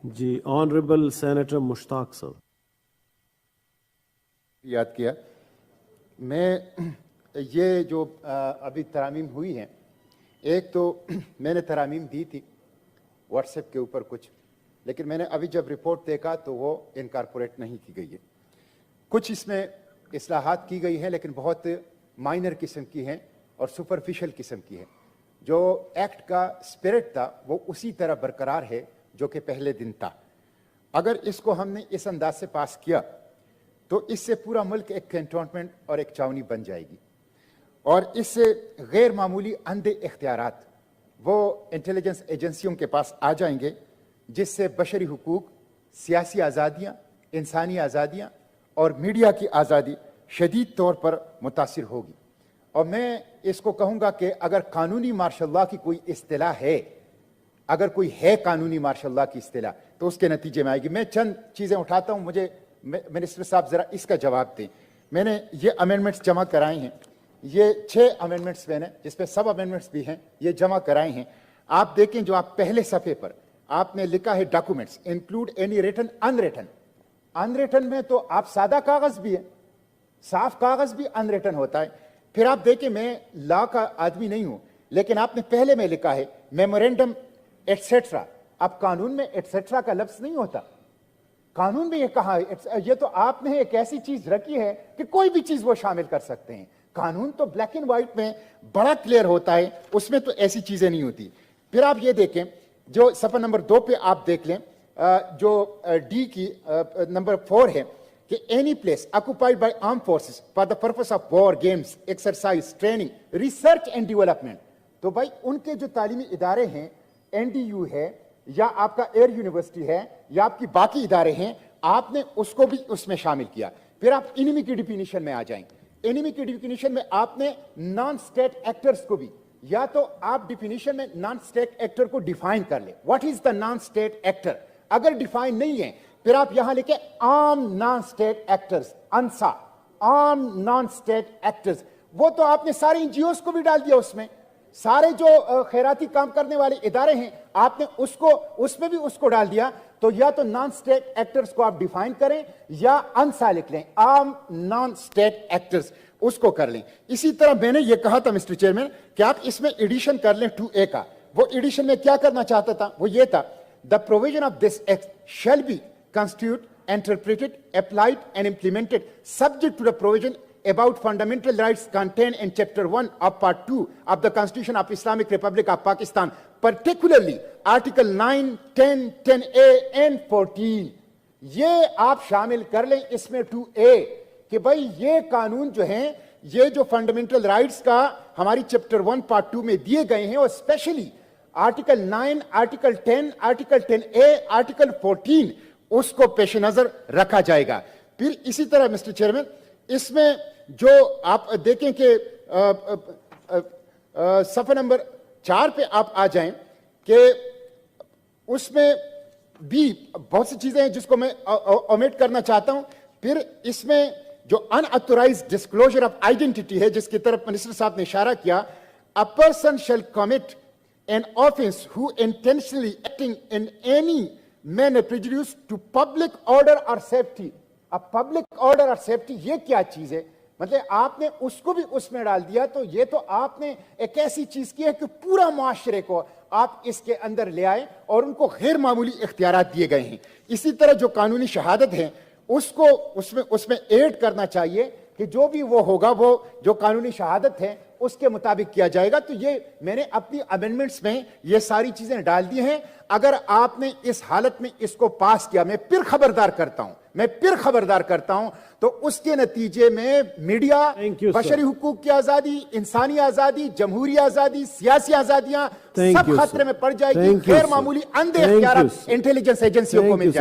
جی honourable senator مشتاق صاحب یاد کیا میں یہ جو ابھی ترامیم ہوئی ہیں، ایک تو میں نے ترامیم دی تھی واٹس ایپ کے اوپر کچھ، لیکن میں نے ابھی جب رپورٹ دیکھا تو وہ انکارپوریٹ نہیں کی گئی ہے. کچھ اس میں اصلاحات کی گئی ہیں لیکن بہت مائنر قسم کی ہیں اور سپرفیشل قسم کی ہیں. جو ایکٹ کا اسپرٹ تھا وہ اسی طرح برقرار ہے جو کہ پہلے دن تھا. اگر اس کو ہم نے اس انداز سے پاس کیا تو اس سے پورا ملک ایک کینٹونمنٹ اور ایک چاونی بن جائے گی، اور اس سے غیر معمولی اندھے اختیارات وہ انٹیلیجنس ایجنسیوں کے پاس آ جائیں گے، جس سے بشری حقوق، سیاسی آزادیاں، انسانی آزادیاں اور میڈیا کی آزادی شدید طور پر متاثر ہوگی. اور میں اس کو کہوں گا کہ اگر قانونی مارشل لاء کی کوئی اصطلاح ہے، اگر کوئی ہے قانونی مارشل لاء کی اصطلاح تو اس کے نتیجے میں آئے گی. میں چند چیزیں اٹھاتا ہوں، مجھے منسٹر صاحب ذرا اس کا جواب دیں. میں نے یہ امینڈمنٹس جمع کرائے ہیں، یہ 6 امینڈمنٹس میں نے، جس پہ سب امینڈمنٹس بھی ہیں، یہ جمع کرائے ہیں. آپ دیکھیں جو آپ پہلے صفحے پر آپ نے لکھا ہے documents include any written in written میں تو آپ سادہ کاغذ بھی ہے، صاف کاغذ بھی ان ریٹن ہوتا ہے. پھر آپ دیکھیں میں لا کا آدمی نہیں ہوں، لیکن آپ نے پہلے میں لکھا ہے میمورینڈم ایٹسیٹرا. اب قانون میں ایٹسیٹرا کا لفظ نہیں ہوتا، قانون میں یہ کہا ہے. یہ تو آپ نے ایک ایسی چیز رکھی ہے کہ کوئی بھی چیز وہ شامل کر سکتے ہیں. قانون تو بلیک اینڈ وائٹ میں بڑا کلیئر ہوتا ہے، اس میں تو ایسی چیزیں نہیں ہوتی. پھر آپ یہ دیکھیں جو صفحہ نمبر 2 پہ آپ دیکھ لیں، جو ڈی کی نمبر 4 ہے کہ any place occupied by arm forces for the purpose of war, games, exercise, training, research and development. تو بھائی ان کے جو تعلیمی ادارے ہیں، این ڈی یو ہے یا آپ کا ایئر یونیورسٹی ہے یا آپ کی باقی ادارے ہیں، آپ نے اس کو بھی اس میں شامل کیا. پھر آپ انیمی کی ڈیفینیشن میں آ جائیں. انیمی کی ڈیفینیشن میں آپ نے نان اسٹیٹ ایکٹرز کو بھی، یا تو آپ ڈیفینیشن میں نان اسٹیٹ ایکٹر کو ڈیفائن کر لیں، what is the non state actor. اگر ڈیفائن نہیں ہے پھر آپ یہاں لکھیں عام نان اسٹیٹ ایکٹرز، انسا، عام نان اسٹیٹ ایکٹرز. وہ تو آپ نے سارے این جی اوز کو بھی ڈال دیا اس میں، سارے جو خیراتی کام کرنے والے ادارے ہیں آپ نے اس میں بھی اس کو ڈال دیا. تو یا تو نان اسٹیٹ ایکٹرز کو آپ ڈیفائن کریں یا انسا لکھ لیں، عام نان اسٹیٹ ایکٹرز، اس کو کر لیں. اسی طرح میں نے یہ کہا تھا مسٹر چیئرمین کہ آپ اس میں ایڈیشن کر لیں 2A کا. وہ ایڈیشن میں کیا کرنا چاہتا تھا، وہ یہ تھا the provision of this act shall be constituted, interpreted, applied and implemented subject to the provision about fundamental rights contained in chapter 1 of part 2 of the Constitution of Islamic Republic of Pakistan, particularly article 9, 10, 10A and 14. یہ آپ شامل کر لیں اس میں 2A کہ بھائی یہ قانون جو ہیں، یہ جو فنڈامنٹل رائٹس کا ہماری چیپٹر 1 پارٹ 2 میں دیے گئے ہیں، اور specially article 9، article 10، article 10A، article 14، اس کو پیش نظر رکھا جائے گا. پھر اسی طرح مسٹر چیئرمین اس میں جو آپ دیکھیں کہ صفحہ نمبر 4 پہ آپ آ جائیں کہ اس میں بھی بہت سی چیزیں ہیں جس کو میں اومیٹ کرنا چاہتا ہوں. پھر اس میں جو ان آتھورائزڈ ڈسکلوجر آف آئیڈینٹی ہے جس کی طرف منسٹر صاحب نے اشارہ کیا، a person shall commit an offense who intentionally acting in any manner prejudice to public order or safety. اب public order اور safety یہ کیا چیز ہے؟ مطلب آپ نے اس کو بھی اس میں ڈال دیا. تو یہ تو آپ نے ایک ایسی چیز کی ہے کہ پورا معاشرے کو آپ اس کے اندر لے آئے اور ان کو غیر معمولی اختیارات دیے گئے ہیں. اسی طرح جو قانونی شہادت ہے اس کو اس میں ایڈ کرنا چاہیے کہ جو بھی وہ ہوگا وہ جو قانونی شہادت ہے اس کے مطابق کیا جائے گا. تو یہ میں نے اپنی امینڈمنٹس میں یہ ساری چیزیں ڈال دی ہیں. اگر آپ نے اس حالت میں اس کو پاس کیا، میں پھر خبردار کرتا ہوں تو اس کے نتیجے میں میڈیا، بشری حقوق کی آزادی، انسانی آزادی، جمہوری آزادی، سیاسی آزادیاں سب خطرے میں پڑ جائے گی. غیر معمولی اندھے اختیارات انٹیلیجنس ایجنسیوں کو مل جائیں گے.